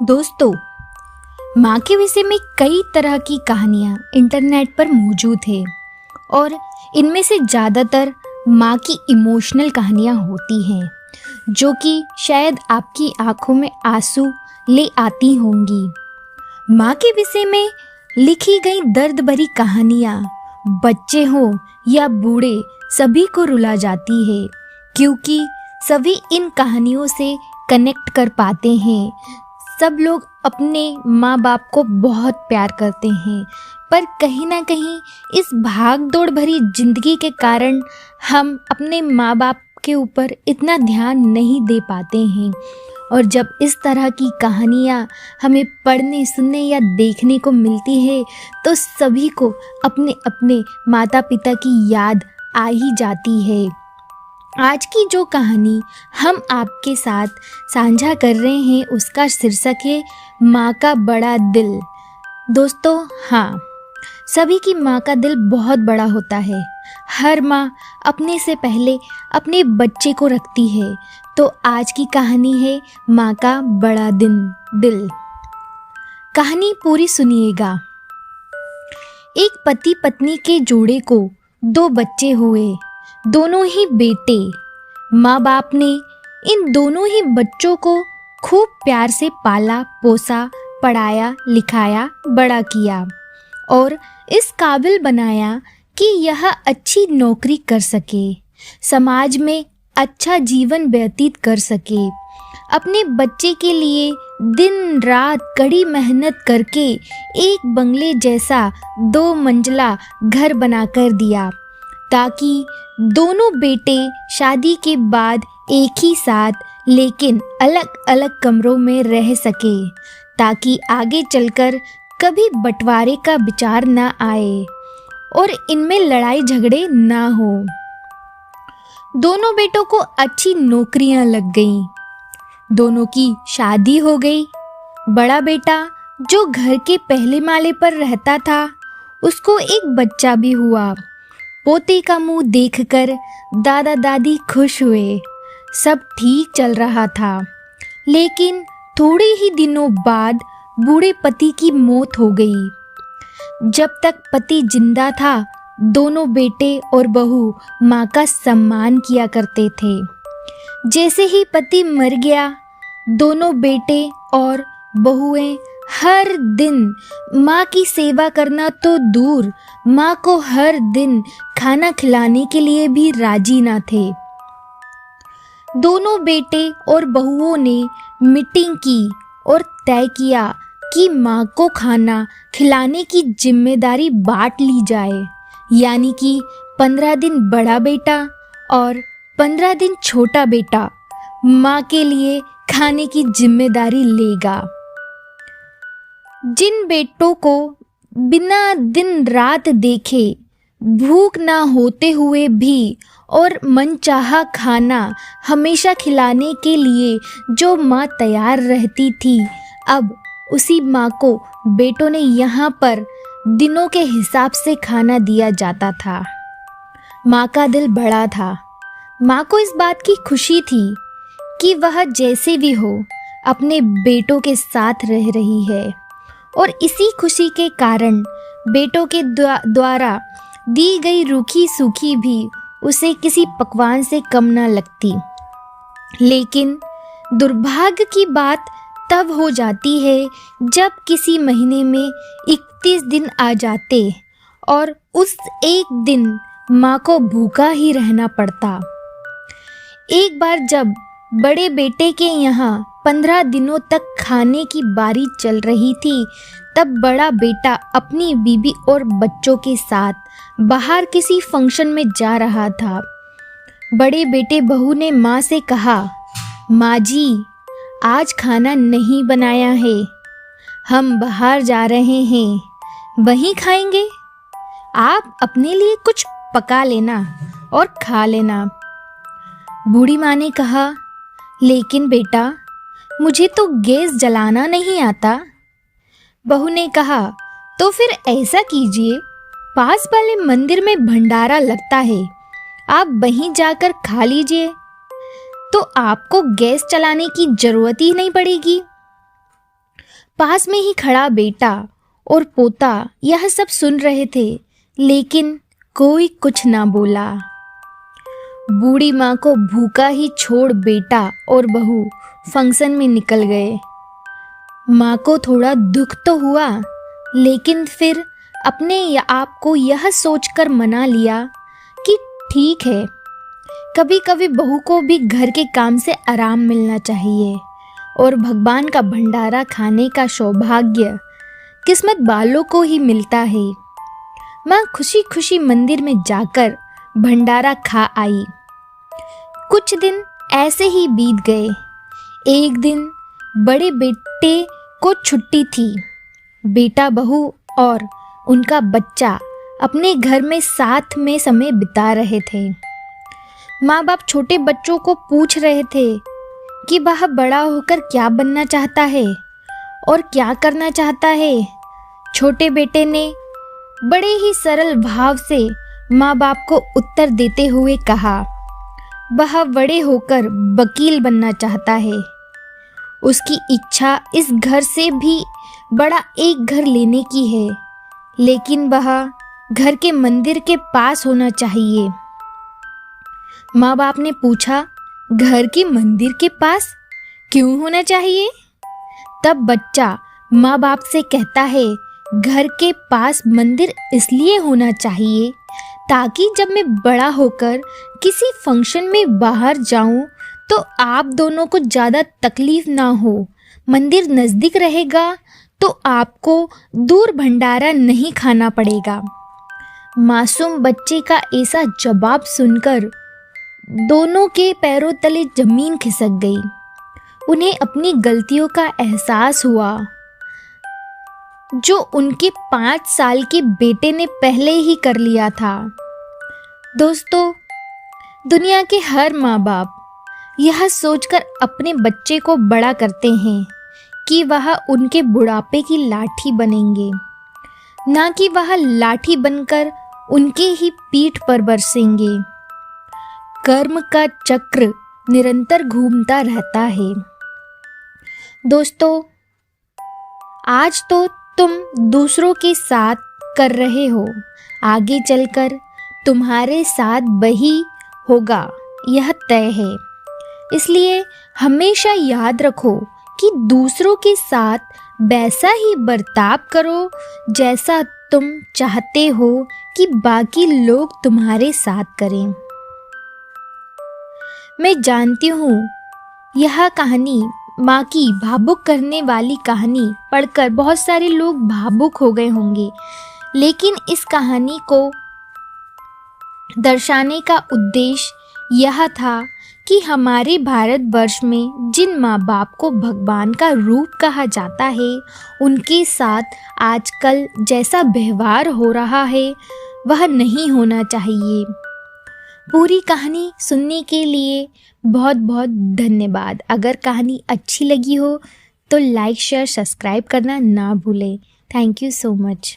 दोस्तों, माँ के विषय में कई तरह की कहानियाँ इंटरनेट पर मौजूद है और इनमें से ज़्यादातर माँ की इमोशनल कहानियाँ होती हैं जो कि शायद आपकी आंखों में आंसू ले आती होंगी। माँ के विषय में लिखी गई दर्द भरी कहानियाँ बच्चे हों या बूढ़े सभी को रुला जाती है, क्योंकि सभी इन कहानियों से कनेक्ट कर पाते हैं। सब लोग अपने माँ बाप को बहुत प्यार करते हैं, पर कहीं ना कहीं इस भाग दौड़ भरी जिंदगी के कारण हम अपने माँ बाप के ऊपर इतना ध्यान नहीं दे पाते हैं। और जब इस तरह की कहानियाँ हमें पढ़ने, सुनने या देखने को मिलती है तो सभी को अपने अपने माता पिता की याद आ ही जाती है। आज की जो कहानी हम आपके साथ साझा कर रहे हैं उसका शीर्षक है माँ का बड़ा दिल। दोस्तों, हाँ, सभी की माँ का दिल बहुत बड़ा होता है। हर माँ अपने से पहले अपने बच्चे को रखती है। तो आज की कहानी है माँ का बड़ा दिल। कहानी पूरी सुनिएगा। एक पति पत्नी के जोड़े को 2 बच्चे हुए, दोनों ही बेटे। माँ बाप ने इन दोनों ही बच्चों को खूब प्यार से पाला पोसा, पढ़ाया लिखाया, बड़ा किया और इस काबिल बनाया कि यह अच्छी नौकरी कर सके, समाज में अच्छा जीवन व्यतीत कर सके। अपने बच्चे के लिए दिन रात कड़ी मेहनत करके एक बंगले जैसा 2 मंजिला घर बनाकर दिया, ताकि दोनों बेटे शादी के बाद एक ही साथ लेकिन अलग अलग कमरों में रह सके, ताकि आगे चलकर कभी बंटवारे का विचार ना आए और इनमें लड़ाई झगड़े ना हो। दोनों बेटों को अच्छी नौकरियां लग गईं, दोनों की शादी हो गई। बड़ा बेटा जो घर के पहले माले पर रहता था, उसको एक बच्चा भी हुआ। पोते का मुंह देखकर दादा दादी खुश हुए। सब ठीक चल रहा था, लेकिन थोड़े ही दिनों बाद बूढ़े पति की मौत हो गई। जब तक पति जिंदा था, दोनों बेटे और बहू माँ का सम्मान किया करते थे। जैसे ही पति मर गया, दोनों बेटे और बहुएं हर दिन माँ की सेवा करना तो दूर, माँ को हर दिन खाना खिलाने के लिए भी राजी ना थे। दोनों बेटे और बहुओं ने मीटिंग की और तय किया कि माँ को खाना खिलाने की जिम्मेदारी बांट ली जाए, यानी कि 15 दिन बड़ा बेटा और 15 दिन छोटा बेटा माँ के लिए खाने की जिम्मेदारी लेगा। जिन बेटों को बिना दिन रात देखे भूख ना होते हुए भी और मनचाहा खाना हमेशा खिलाने के लिए जो माँ तैयार रहती थी, अब उसी माँ को बेटों ने यहाँ पर दिनों के हिसाब से खाना दिया जाता था। माँ का दिल बड़ा था। माँ को इस बात की खुशी थी कि वह जैसे भी हो अपने बेटों के साथ रह रही है, और इसी खुशी के कारण बेटों के द्वारा दी गई रूखी सूखी भी उसे किसी पकवान से कम न लगती। लेकिन दुर्भाग्य की बात तब हो जाती है जब किसी महीने में 31 दिन आ जाते और उस एक दिन माँ को भूखा ही रहना पड़ता। एक बार जब बड़े बेटे के यहाँ 15 दिनों तक खाने की बारी चल रही थी, तब बड़ा बेटा अपनी बीबी और बच्चों के साथ बाहर किसी फंक्शन में जा रहा था। बड़े बेटे बहू ने माँ से कहा, माँ जी, आज खाना नहीं बनाया है, हम बाहर जा रहे हैं, वहीं खाएंगे। आप अपने लिए कुछ पका लेना और खा लेना। बूढ़ी माँ ने कहा, लेकिन बेटा, मुझे तो गैस जलाना नहीं आता। बहू ने कहा, तो फिर ऐसा कीजिए, पास वाले मंदिर में भंडारा लगता है, आप वहीं जाकर खा लीजिए, तो आपको गैस चलाने की जरूरत ही नहीं पड़ेगी। पास में ही खड़ा बेटा और पोता यह सब सुन रहे थे, लेकिन कोई कुछ ना बोला। बूढ़ी माँ को भूखा ही छोड़ बेटा और बहू फंक्शन में निकल गए। माँ को थोड़ा दुख तो हुआ, लेकिन फिर अपने आप को यह सोचकर मना लिया कि ठीक है, कभी कभी बहू को भी घर के काम से आराम मिलना चाहिए और भगवान का भंडारा खाने का सौभाग्य किस्मत वालों को ही मिलता है। माँ खुशी खुशी मंदिर में जाकर भंडारा खा आई। कुछ दिन ऐसे ही बीत गए। एक दिन बड़े बेटे को छुट्टी थी। बेटा, बहू और उनका बच्चा अपने घर में साथ में समय बिता रहे थे। माँ बाप छोटे बच्चों को पूछ रहे थे कि वह बड़ा होकर क्या बनना चाहता है और क्या करना चाहता है। छोटे बेटे ने बड़े ही सरल भाव से माँ बाप को उत्तर देते हुए कहा, वह बड़े होकर वकील बनना चाहता है। उसकी इच्छा इस घर से भी बड़ा एक घर लेने की है, लेकिन वह घर के मंदिर के पास होना चाहिए। माँ बाप ने पूछा, घर के मंदिर के पास क्यों होना चाहिए? तब बच्चा माँ बाप से कहता है, घर के पास मंदिर इसलिए होना चाहिए ताकि जब मैं बड़ा होकर किसी फंक्शन में बाहर जाऊं तो आप दोनों को ज़्यादा तकलीफ ना हो। मंदिर नज़दीक रहेगा तो आपको दूर भंडारा नहीं खाना पड़ेगा। मासूम बच्चे का ऐसा जवाब सुनकर दोनों के पैरों तले जमीन खिसक गई। उन्हें अपनी गलतियों का एहसास हुआ जो उनके 5 साल के बेटे ने पहले ही कर लिया था। दोस्तों, दुनिया के हर माँ बाप यह सोचकर अपने बच्चे को बड़ा करते हैं कि वह उनके बुढ़ापे की लाठी बनेंगे, ना कि वह लाठी बनकर उनके ही पीठ पर बरसेंगे। कर्म का चक्र निरंतर घूमता रहता है। दोस्तों, आज तो तुम दूसरों के साथ कर रहे हो, आगे चलकर तुम्हारे साथ वही होगा, यह तय है। इसलिए हमेशा याद रखो कि दूसरों के साथ वैसा ही बर्ताव करो जैसा तुम चाहते हो कि बाकी लोग तुम्हारे साथ करें। मैं जानती हूँ यह कहानी, माँ की भावुक करने वाली कहानी पढ़कर बहुत सारे लोग भावुक हो गए होंगे, लेकिन इस कहानी को दर्शाने का उद्देश्य यह था कि हमारे भारतवर्ष में जिन माँ बाप को भगवान का रूप कहा जाता है, उनके साथ आजकल जैसा व्यवहार हो रहा है वह नहीं होना चाहिए। पूरी कहानी सुनने के लिए बहुत बहुत धन्यवाद। अगर कहानी अच्छी लगी हो तो लाइक, शेयर, सब्सक्राइब करना ना भूलें। Thank you so much.